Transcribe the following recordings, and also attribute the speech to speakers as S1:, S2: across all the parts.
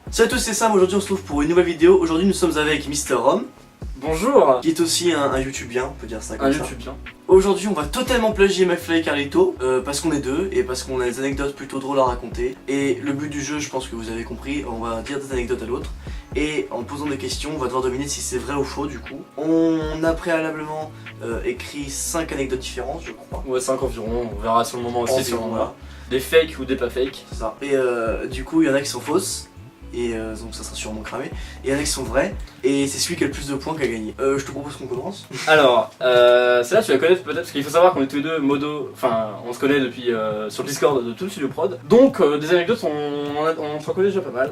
S1: Salut à tous, c'est Sam, aujourd'hui on se trouve pour une nouvelle vidéo. Aujourd'hui nous sommes avec Mister Rom.
S2: Bonjour.
S1: Qui est aussi un YouTubien, on peut dire ça comme ça.
S2: Un YouTubien.
S1: Aujourd'hui on va totalement plagier McFly et Carlito, parce qu'on est deux et parce qu'on a des anecdotes plutôt drôles à raconter. Et le but du jeu, je pense que vous avez compris, on va dire des anecdotes à l'autre. Et en posant des questions, on va devoir deviner si c'est vrai ou faux du coup. On a préalablement écrit 5 anecdotes différentes, je crois.
S2: Ouais, 5 environ, on verra sur le moment aussi
S1: Environ,
S2: sur le moment.
S1: voilà.
S2: Des fakes ou des pas fakes.
S1: C'est ça. Et du coup, il y en a qui sont fausses. Et donc ça sera sûrement cramé. Et il y en a qui sont vrais. Et c'est celui qui a le plus de points qui a gagné. Je te propose qu'on commence.
S2: Alors, celle-là tu la connais peut-être parce qu'il faut savoir qu'on est tous les deux modo. Enfin, on se connaît depuis sur le Discord de tout le studio prod. Donc, des anecdotes, on s'en connaît déjà pas mal.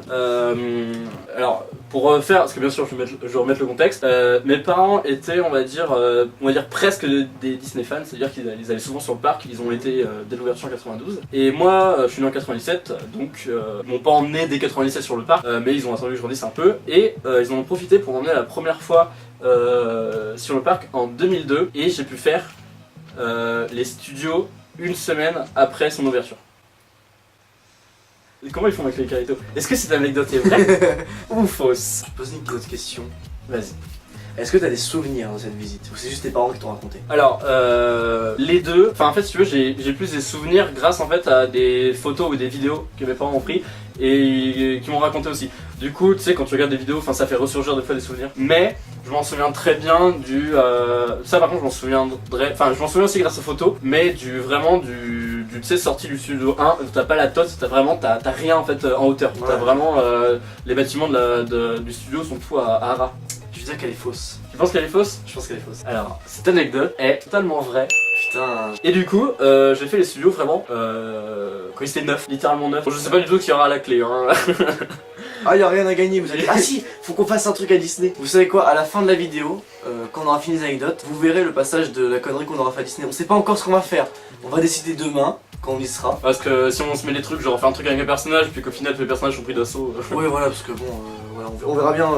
S2: Alors, pour faire, parce que bien sûr je vais remettre le contexte, mes parents étaient, on va dire presque des Disney fans, c'est-à-dire qu'ils allaient souvent sur le parc, ils ont été dès l'ouverture en 92. Et moi, je suis né en 97, donc ils m'ont pas emmené dès 97 sur le parc, mais ils ont attendu que je grandisse un peu, et ils en ont profité pour m'emmener la première fois sur le parc en 2002, et j'ai pu faire les studios une semaine après son ouverture. Comment ils font avec les Carlito? Est-ce que cette anecdote est vraie ou fausse?
S1: Je te pose une autre question.
S2: Vas-y.
S1: Est-ce que t'as des souvenirs de cette visite? Ou c'est juste tes parents qui t'ont raconté?
S2: Alors, les deux, enfin en fait si tu veux j'ai plus des souvenirs grâce en fait à des photos ou des vidéos que mes parents ont pris et qui m'ont raconté aussi. Du coup tu sais quand tu regardes des vidéos, ça fait ressurgir des fois des souvenirs. Mais je m'en souviens très bien du... ça par contre je m'en souviendrai... Enfin je m'en souviens aussi grâce aux photos, mais du tu sais sorti du studio 1, t'as pas la tote, t'as rien en fait en hauteur. Ouais. T'as vraiment... les bâtiments du studio sont tout à ras.
S1: Je veux dire qu'elle est fausse.
S2: Tu penses qu'elle est fausse?
S1: Je pense qu'elle est fausse.
S2: Alors, cette anecdote est totalement vraie.
S1: Putain.
S2: Et du coup, j'ai fait les studios vraiment quand ils étaient neufs, littéralement neufs. Bon, je sais pas du tout qui aura la clé. Hein.
S1: Ah, y'a rien à gagner, vous allez... Ah si, faut qu'on fasse un truc à Disney. Vous savez quoi, à la fin de la vidéo, quand on aura fini les anecdotes, vous verrez le passage de la connerie qu'on aura fait à Disney. On sait pas encore ce qu'on va faire. On va décider demain, quand on y sera.
S2: Parce que si on se met les trucs, genre on fait un truc avec un personnage, puis qu'au final tous les personnages sont pris d'assaut.
S1: Ouais, voilà, parce que bon, voilà, on verra bien.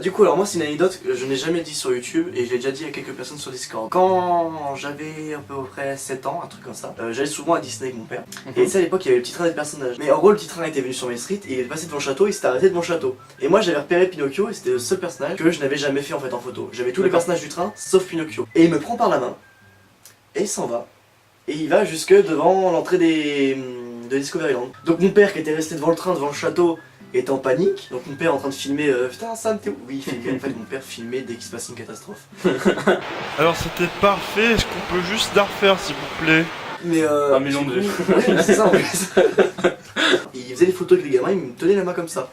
S1: Du coup, alors moi, c'est une anecdote que je n'ai jamais dit sur YouTube et je l'ai déjà dit à quelques personnes sur Discord. Quand j'avais à peu près 7 ans, un truc comme ça, j'allais souvent à Disney avec mon père. Et tu sais, à l'époque, il y avait le petit train des personnages. Mais en gros, le petit train était venu sur Main Street et il est passé devant le château et il s'était arrêté devant le château. Et moi, j'avais repéré Pinocchio et c'était le seul personnage que je n'avais jamais fait en fait en photo. J'avais tous les personnages du train sauf Pinocchio. Et il me prend par la main et il s'en va. Et il va jusque devant l'entrée de Discoveryland. Donc mon père qui était resté devant le train, devant le château, était en panique. Donc mon père en train de filmer, putain Sam t'es où? Oui, en fait mon père filmait dès qu'il se passait une catastrophe.
S3: Alors c'était parfait, est-ce qu'on peut juste la refaire s'il vous plaît?
S1: Mais
S2: un million de vues.
S1: Ouais, c'est ça en plus. Il faisait des photos avec les gamins, il me tenait la main comme ça.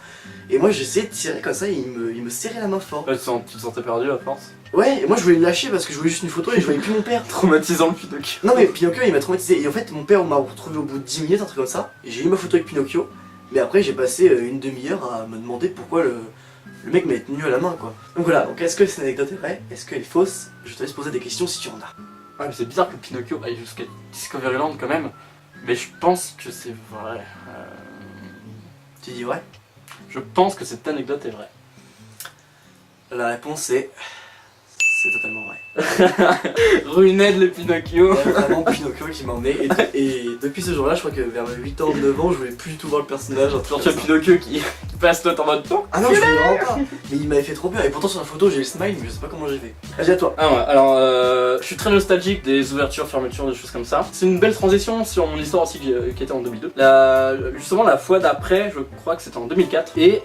S1: Et moi j'essayais de tirer comme ça et il me serrait la main fort.
S2: Ouais, tu te sentais perdu à force?
S1: Ouais, et moi je voulais le lâcher parce que je voulais juste une photo et je voyais plus mon père.
S2: Traumatisant le Pinocchio.
S1: Non mais Pinocchio il m'a traumatisé. Et en fait mon père m'a retrouvé au bout de 10 minutes, un truc comme ça. Et j'ai eu ma photo avec Pinocchio. Mais après j'ai passé une demi-heure à me demander pourquoi le mec m'avait tenu à la main quoi. Donc voilà, donc est-ce que cette anecdote est vraie? Est-ce qu'elle est fausse? Je te laisse poser des questions si tu en as.
S2: Ouais mais c'est bizarre que Pinocchio aille jusqu'à Discoveryland quand même. Mais je pense que c'est vrai.
S1: Tu dis vrai?
S2: Je pense que cette anecdote est vraie.
S1: La réponse est... C'est totalement vrai.
S2: Ruined le Pinocchio.
S1: Il y a vraiment Pinocchio qui m'a emmené et depuis ce jour-là, je crois que vers mes 8 ans, 9 ans, je voulais plus du tout voir le personnage.
S2: Genre tu as Pinocchio qui passe toi en mode temps.
S1: Ah non, je voulais vraiment pas. Mais il m'avait fait trop peur et pourtant sur la photo j'ai le smile mais je sais pas comment j'ai fait. Vas-y à toi.
S2: Ah ouais, alors je suis très nostalgique des ouvertures, fermetures, des choses comme ça. C'est une belle transition sur mon histoire aussi qui était en 2002. Justement la fois d'après, je crois que c'était en 2004 et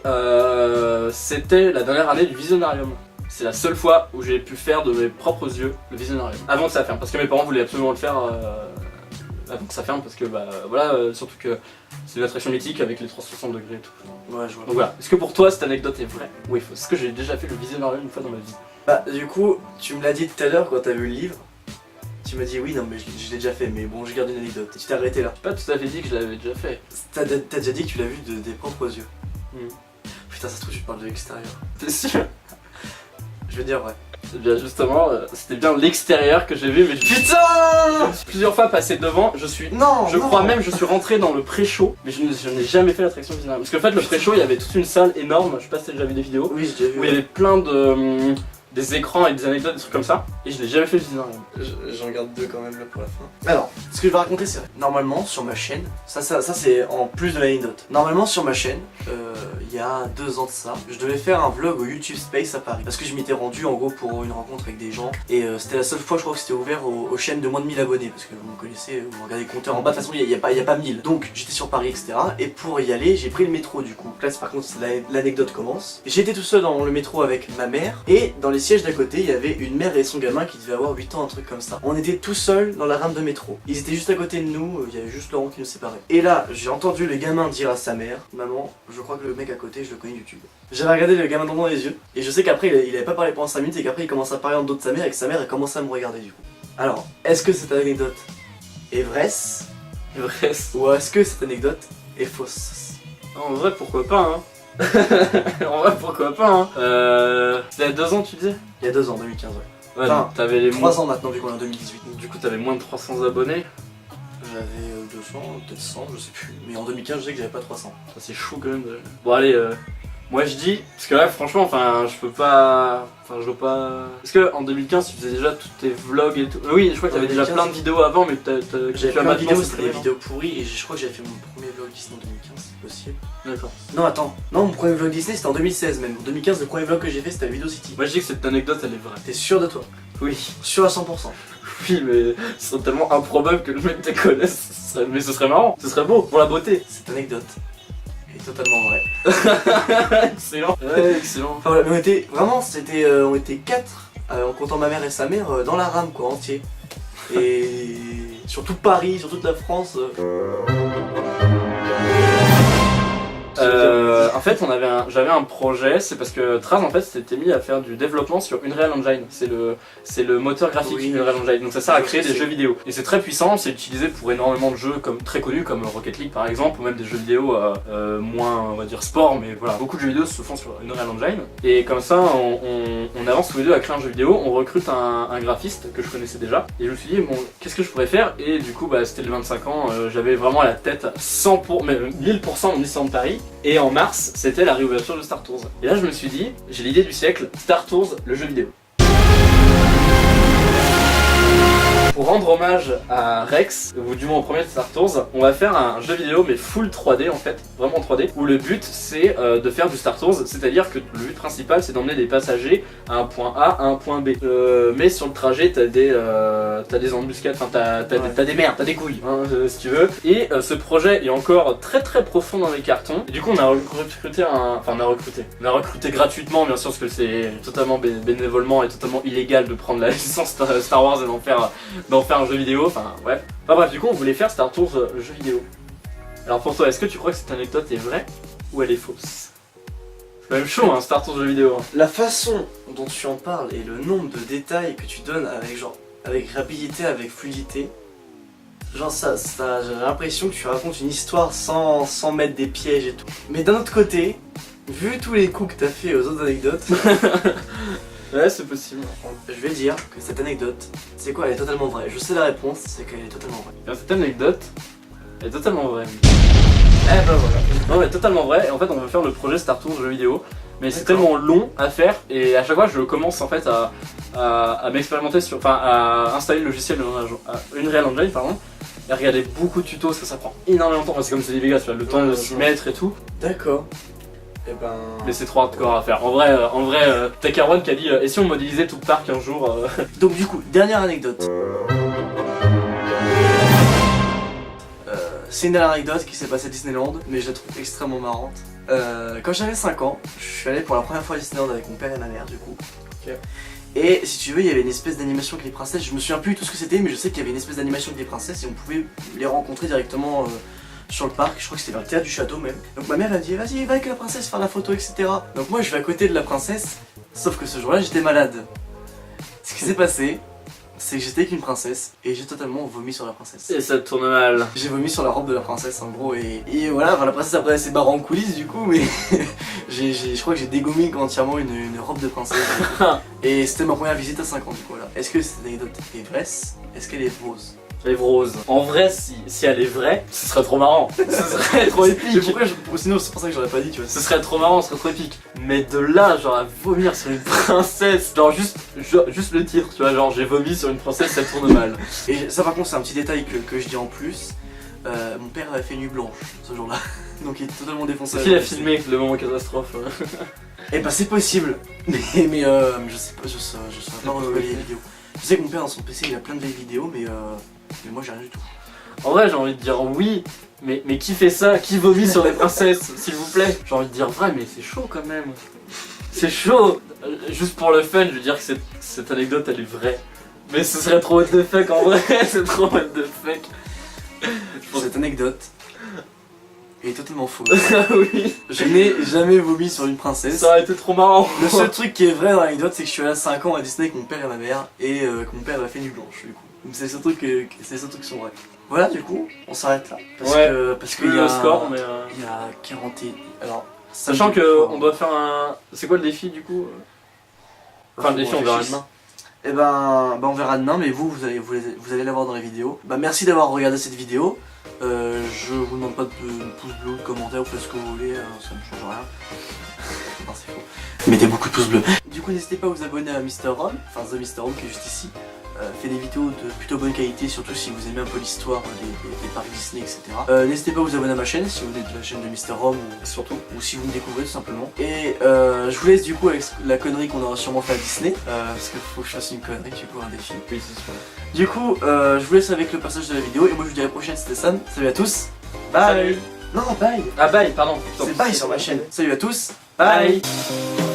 S2: c'était la dernière année du Visionarium. C'est la seule fois où j'ai pu faire de mes propres yeux le Visionarium. Avant que ça ferme, parce que mes parents voulaient absolument le faire avant que ça ferme, parce que bah voilà, surtout que c'est une attraction mythique avec les 360 degrés et tout.
S1: Ouais, je vois.
S2: Donc voilà, est-ce que pour toi cette anecdote est vraie ou est fausse? Est-ce que j'ai déjà fait le Visionarium une fois dans ma vie?
S1: Bah du coup, tu me l'as dit tout à l'heure quand t'as vu le livre. Tu m'as dit oui, non mais je l'ai déjà fait, mais bon je garde une anecdote. Tu t'es arrêté là.
S2: J'ai pas tout à fait dit que je l'avais déjà fait.
S1: T'as déjà dit que tu l'as vu de tes propres yeux.
S2: Hmm.
S1: Putain ça se trouve tu parles de l'extérieur.
S2: T'es sûr?
S1: Je vais dire vrai.
S2: Eh bien justement, c'était bien l'extérieur que j'ai vu, mais
S1: Putain!
S2: plusieurs fois passé devant,
S1: Non!
S2: Je crois même je suis rentré dans le pré-show, mais je n'ai jamais fait l'attraction Visionarium. Parce qu'en fait le pré-show, il y avait toute une salle énorme, je sais pas si t'as déjà vu des vidéos,
S1: Oui j'ai déjà vu.
S2: où il y avait plein de... des écrans et des anecdotes, des trucs comme ça, et je n'ai jamais fait le Visionarium.
S1: J'en garde deux quand même là pour la fin. Alors, ce que je vais raconter c'est vrai. Normalement sur ma chaîne, ça c'est en plus de l'anecdote. Normalement sur ma chaîne, il y a 2 ans de ça. Je devais faire un vlog au YouTube Space à Paris parce que je m'étais rendu en gros pour une rencontre avec des gens et c'était la seule fois je crois que c'était ouvert aux chaînes de moins de 1000 abonnés parce que vous me connaissez, vous regardez le compteur en bas, de toute façon il n'y a pas 1000. Donc j'étais sur Paris etc. Et pour y aller j'ai pris le métro du coup. Là par contre l'anecdote commence. J'étais tout seul dans le métro avec ma mère et dans les sièges d'à côté il y avait une mère et son gamin qui devait avoir 8 ans, un truc comme ça. On était tout seul dans la rame de métro. Ils étaient juste à côté de nous, il y avait juste Laurent qui nous séparait. Et là j'ai entendu le gamin dire à sa mère, maman, je crois que le mec à côté je le connais YouTube. J'avais regardé le gamin dans les yeux et je sais qu'après il avait pas parlé pendant 5 minutes et qu'après il commence à parler en dos de sa mère et que sa mère a commencé à me regarder du coup. Alors, est-ce que cette anecdote est vraie ou est-ce que cette anecdote est fausse?
S2: En vrai, pourquoi pas, hein. En vrai, pourquoi pas, hein. C'était il y a 2 ans, tu disais?
S1: Il y a 2 ans, 2015, ouais.
S2: Ouais,
S1: Enfin,
S2: t'avais les
S1: 3 ans maintenant vu qu'on est en 2018.
S2: Du coup, t'avais moins de 300 abonnés.
S1: J'avais 200, peut-être 100, je sais plus. Mais en 2015, je sais que j'avais pas 300.
S2: Ça, c'est chaud quand même. Bon, allez, moi je dis, parce que là, franchement, enfin, je peux pas. Enfin, je veux pas. Parce que en 2015, tu faisais déjà tous tes vlogs et tout. Oui, je crois que t'avais déjà plein de vidéos avant, mais
S1: j'avais plein de vidéos, c'était des vidéos pourries et je crois que j'avais fait mon premier vlog Disney en 2015, c'est possible.
S2: D'accord.
S1: Non, attends. Non, mon premier vlog Disney c'était en 2016 même. En 2015, le premier vlog que j'ai fait c'était à Video City.
S2: Moi je dis que cette anecdote elle est vraie.
S1: T'es sûr de toi?
S2: Oui.
S1: Sûr à 100%.
S2: Oui, mais ce serait tellement improbable que le mec te connaisse. Mais ce serait marrant, ce serait beau pour la beauté.
S1: Cette anecdote est totalement vraie.
S2: Excellent. Ouais, excellent.
S1: Enfin voilà, mais on était vraiment, on était 4 en comptant ma mère et sa mère dans la rame quoi, entier. Et sur tout Paris, sur toute la France.
S2: En fait, j'avais un projet, c'est parce que Traz en fait s'était mis à faire du développement sur Unreal Engine. C'est le moteur graphique Unreal Engine. Donc ça sert à créer des jeux vidéo. Et c'est très puissant, c'est utilisé pour énormément de jeux très connus comme Rocket League par exemple, ou même des jeux vidéo moins, on va dire sport, mais voilà. Beaucoup de jeux vidéo se font sur Unreal Engine. Et comme ça, on avance tous les deux à créer un jeu vidéo, on recrute un graphiste que je connaissais déjà. Et je me suis dit, bon, qu'est-ce que je pourrais faire? Et du coup, bah, c'était le 25 ans, j'avais vraiment la tête 100%, même 1000% en Disneyland Paris. Et en mars, c'était la réouverture de Star Tours. Et là, je me suis dit, j'ai l'idée du siècle, Star Tours, le jeu vidéo. Pour rendre hommage à Rex, ou du moins au premier de Star Tours, on va faire un jeu vidéo mais full 3D en fait, vraiment 3D, où le but c'est de faire du Star Tours, c'est-à-dire que le but principal c'est d'emmener des passagers à un point A à un point B. Mais sur le trajet t'as des embuscades, enfin t'as des merdes, t'as des couilles, hein, si tu veux. Et ce projet est encore très très profond dans les cartons. Et du coup on a recruté on a recruté gratuitement bien sûr parce que c'est totalement bénévolement et totalement illégal de prendre la licence Star Wars et d'en faire un jeu vidéo, enfin bref. Enfin bref, du coup on voulait faire Star Tours jeu vidéo. Alors pour toi, est-ce que tu crois que cette anecdote est vraie ou elle est fausse? C'est quand même chaud hein, Star Tours jeu vidéo. Hein.
S1: La façon dont tu en parles et le nombre de détails que tu donnes avec rapidité, avec fluidité, genre j'ai l'impression que tu racontes une histoire sans mettre des pièges et tout. Mais d'un autre côté, vu tous les coups que t'as fait aux autres anecdotes,
S2: ouais, c'est possible.
S1: je vais dire que cette anecdote, c'est quoi? Elle est totalement vraie. Je sais la réponse, c'est qu'elle est totalement vraie.
S2: Bien, cette anecdote, elle est totalement vraie. Eh ben voilà. Non mais totalement vrai. Et en fait, on veut faire le projet Star Tours jeu vidéo. Mais c'est tellement long à faire et à chaque fois je commence en fait à m'expérimenter sur, enfin à installer le logiciel de Unreal Engine pardon, et à regarder beaucoup de tutos parce que ça prend énormément de temps. Enfin, c'est comme c'est des Vegas, tu vois, le temps de s'y mettre et tout.
S1: D'accord. Et ben...
S2: Mais c'est trop hardcore à faire. En vrai, t'as Carwan qui a dit et si on modélisait tout le parc un jour
S1: Donc du coup, dernière anecdote. C'est une anecdote qui s'est passée à Disneyland, mais je la trouve extrêmement marrante. Quand j'avais 5 ans, je suis allé pour la première fois à Disneyland avec mon père et ma mère du coup.
S2: Okay.
S1: Et si tu veux, il y avait une espèce d'animation avec les princesses. Je me souviens plus tout ce que c'était, mais je sais qu'il y avait une espèce d'animation avec les princesses et on pouvait les rencontrer directement sur le parc. Je crois que c'était vers le théâtre du château même. Donc ma mère a dit vas-y, va avec la princesse faire la photo, etc. Donc moi je vais à côté de la princesse, sauf que ce jour-là j'étais malade. Ce qui s'est passé, c'est que j'étais avec une princesse et j'ai totalement vomi sur la princesse.
S2: Et ça tourne mal.
S1: J'ai vomi sur la robe de la princesse en gros et voilà, enfin, la princesse après elle s'est barrée en coulisses du coup, mais je crois que j'ai dégommé entièrement une robe de princesse. Et c'était ma première visite à 5 ans du coup là. Est-ce que cette anecdote est vraie? Est-ce qu'elle est fausse?
S2: Elle est rose. En vrai, si elle est vraie, ce serait trop marrant. Ce serait trop épique.
S1: Sinon c'est pour ça que j'aurais pas dit, tu vois.
S2: Ce serait trop marrant, ce serait trop épique. Mais de là, genre à vomir sur une princesse, genre juste le titre, tu vois, genre j'ai vomi sur une princesse, ça tourne mal.
S1: Et ça par contre c'est un petit détail que je dis en plus. Mon père avait fait nuit blanche ce jour-là. donc il est totalement défoncé.
S2: Qui a filmé le moment catastrophe?
S1: Eh bah c'est possible, mais je sais pas, je saurais pas retrouver les vidéos. Je sais que mon père dans son PC il a plein de vieilles vidéos, mais moi j'ai rien du tout.
S2: En vrai, j'ai envie de dire oui, mais qui fait ça? Qui vomit sur les princesses, s'il vous plaît? J'ai envie de dire vrai, mais c'est chaud quand même. C'est chaud. Juste pour le fun, je veux dire que cette anecdote elle est vraie. Mais ce serait trop what the fuck en vrai, c'est trop what the fuck.
S1: Cette anecdote est totalement fausse.
S2: Ah oui,
S1: Je n'ai jamais vomi sur une princesse.
S2: ça aurait été trop marrant.
S1: Le seul truc qui est vrai dans l'anecdote, c'est que je suis allé à 5 ans à Disney avec mon père et ma mère, et que mon père m'a fait nuit blanche du coup. Donc c'est ce truc qui sont vrais. Voilà, du coup, on s'arrête là. Parce
S2: Plus
S1: qu'il y a
S2: le score, mais
S1: il y a 40 et... Alors,
S2: sachant
S1: samedi,
S2: que on doit faire un. C'est quoi le défi du coup? Enfin, le défi, on verra demain.
S1: Et ben on verra demain, mais vous allez l'avoir dans les vidéos. Bah merci d'avoir regardé cette vidéo. Je vous demande pas de pouces bleus, de commentaires, vous faites ce que vous voulez, ça ne change rien. Non, c'est faux. Mettez beaucoup de pouces bleus. Du coup, n'hésitez pas à vous abonner à Mr. Rom, enfin The Mr. Rom qui est juste ici. Fait des vidéos de plutôt bonne qualité, surtout si vous aimez un peu l'histoire des parcs Disney, etc. N'hésitez pas à vous abonner à ma chaîne si vous venez de la chaîne de Mr. Rom ou si vous me découvrez tout simplement. Et je vous laisse du coup avec la connerie qu'on aura sûrement fait à Disney, parce qu'il faut que je fasse une connerie du coup, un défi.
S2: Oui, c'est sûr.
S1: Du coup, je vous laisse avec le passage de la vidéo et moi je vous dis à la prochaine, c'était Sam. Salut à tous. Bye.
S2: Salut.
S1: Non, bye.
S2: Ah bye, pardon.
S1: C'est bye sur ma chaîne. Salut à tous.
S2: Bye.
S1: Bye.